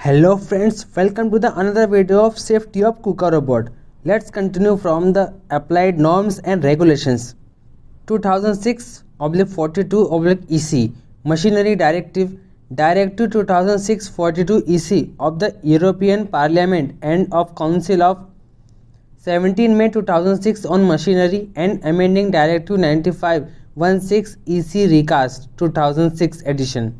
Hello friends, welcome to the another video of safety of KUKA robot. Let's continue from the applied norms and regulations. 2006/42/EC Machinery Directive, Directive 2006/42 EC of the European Parliament and of Council of 17 May 2006 on machinery and amending Directive 95/16 EC recast 2006 edition.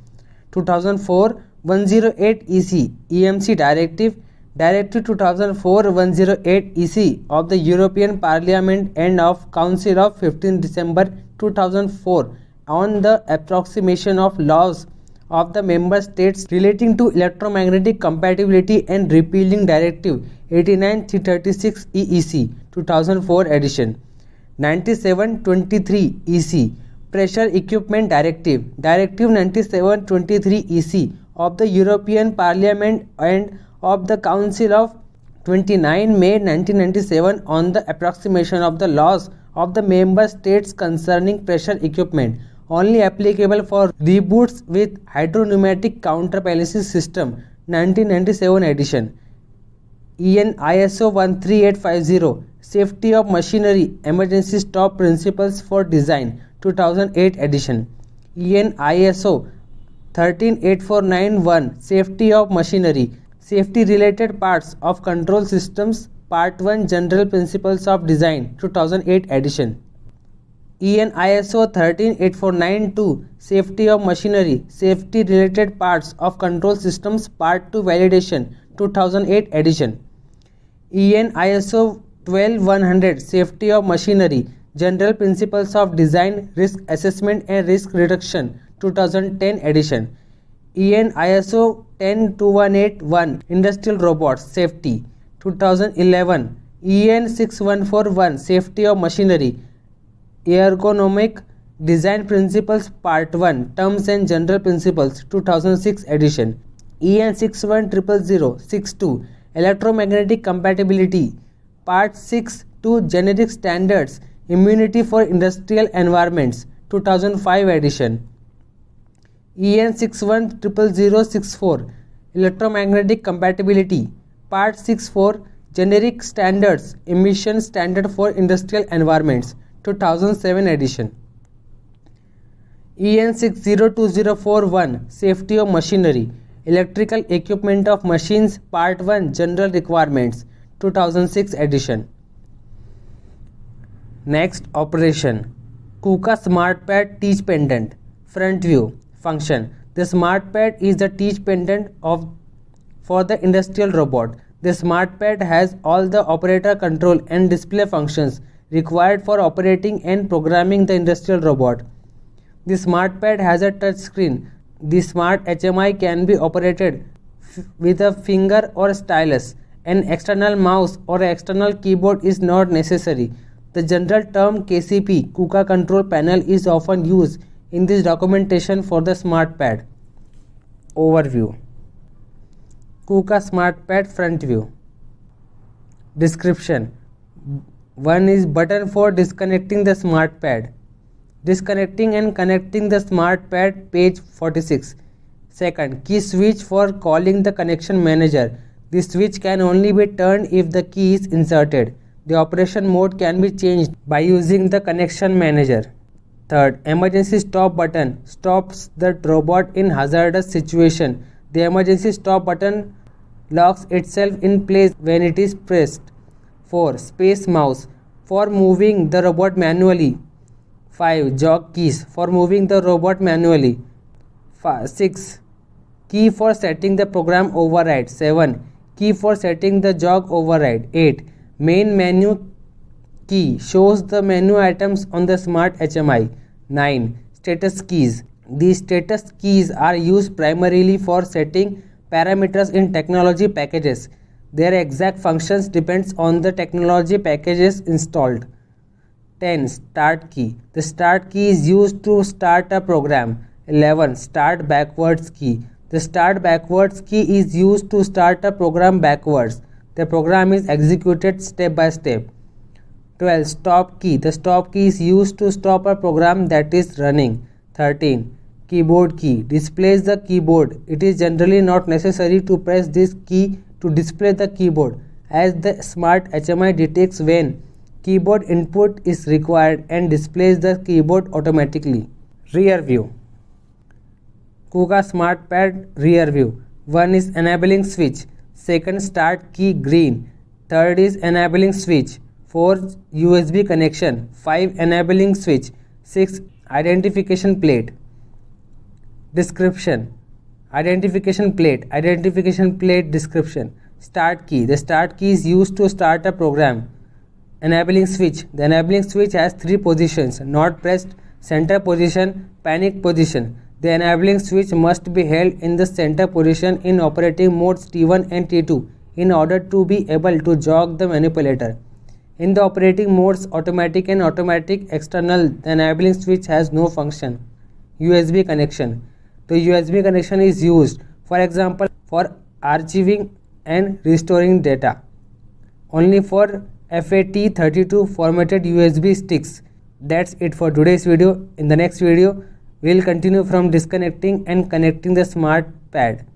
2004/108 EC EMC Directive, Directive 2004/108 EC of the European Parliament and of Council of 15 December 2004 on the approximation of laws of the member states relating to electromagnetic compatibility and repealing Directive 89/336 EEC 2004 edition. 97/23 EC Pressure Equipment Directive, Directive 97/23 EC of the European Parliament and of the Council of 29 May 1997 on the approximation of the laws of the member states concerning pressure equipment, only applicable for reboots with hydropneumatic counterbalancing system 1997 edition. EN ISO 13850 Safety of Machinery Emergency Stop Principles for Design 2008 edition. EN ISO 13849-1 Safety of Machinery, Safety Related Parts of Control Systems Part 1 General Principles of Design 2008 edition. EN ISO 13849-2 Safety of Machinery, Safety Related Parts of Control Systems Part 2 Validation 2008 edition. EN ISO 12100 Safety of Machinery, General Principles of Design, Risk Assessment and Risk Reduction 2010 edition. EN ISO 10218-1 Industrial Robots Safety 2011. EN 6141 Safety of Machinery, Ergonomic Design Principles Part 1 Terms and General Principles 2006 edition. EN 610062 Electromagnetic Compatibility Part 6 to Generic Standards Immunity for Industrial Environments 2005 edition. EN 610064 Electromagnetic Compatibility Part 64 Generic Standards Emission Standard for Industrial Environments 2007 edition. EN 602041 Safety of Machinery, Electrical Equipment of Machines Part 1 General Requirements 2006 edition. Next, operation. KUKA SmartPad Teach Pendant. Front view. Function. The SmartPad is the teach pendant for the industrial robot. The SmartPad has all the operator control and display functions required for operating and programming the industrial robot. The SmartPad has a touch screen. The Smart HMI can be operated with a finger or stylus. An external mouse or external keyboard is not necessary. The general term KCP KUKA Control Panel is often used in this documentation for the SmartPad. Overview. KUKA SmartPad front view. Description. 1 is button for disconnecting the SmartPad. Disconnecting and connecting the SmartPad, page 46. Second, key switch for calling the connection manager. The switch can only be turned if the key is inserted. The operation mode can be changed by using the connection manager. Third, emergency stop button stops the robot in hazardous situation. The emergency stop button locks itself in place when it is pressed. 4. Space mouse for moving the robot manually. 5. Jog keys for moving the robot manually. 6. Key for setting the program override. 7. Key for setting the jog override. 8. Main menu key shows the menu items on the Smart HMI. 9. Status keys. These status keys are used primarily for setting parameters in technology packages. Their exact functions depends on the technology packages installed. 10. Start key. The start key is used to start a program. 11. Start backwards key. The start backwards key is used to start a program backwards. The program is executed step by step. 12. Stop key. The stop key is used to stop a program that is running. 13. keyboard key displays the keyboard. It is generally not necessary to press this key to display the keyboard, as the smart HMI detects when keyboard input is required and displays the keyboard automatically. Rear view. KUKA Smart Pad rear view. 1 is enabling switch, 2nd start key green, 3rd is enabling switch, 4 USB connection, 5 enabling switch, 6 identification plate. Description. Identification plate description. Start key. The start key is used to start a program. Enabling switch. The enabling switch has 3 positions: not pressed, center position, panic position. The enabling switch must be held in the center position in operating modes T1 and T2 in order to be able to jog the manipulator. In the operating modes automatic and automatic external, the enabling switch has no function. USB connection. The USB connection is used, for example, for archiving and restoring data. Only for FAT32 formatted USB sticks. That's it for today's video. In the next video, we will continue from disconnecting and connecting the smart pad.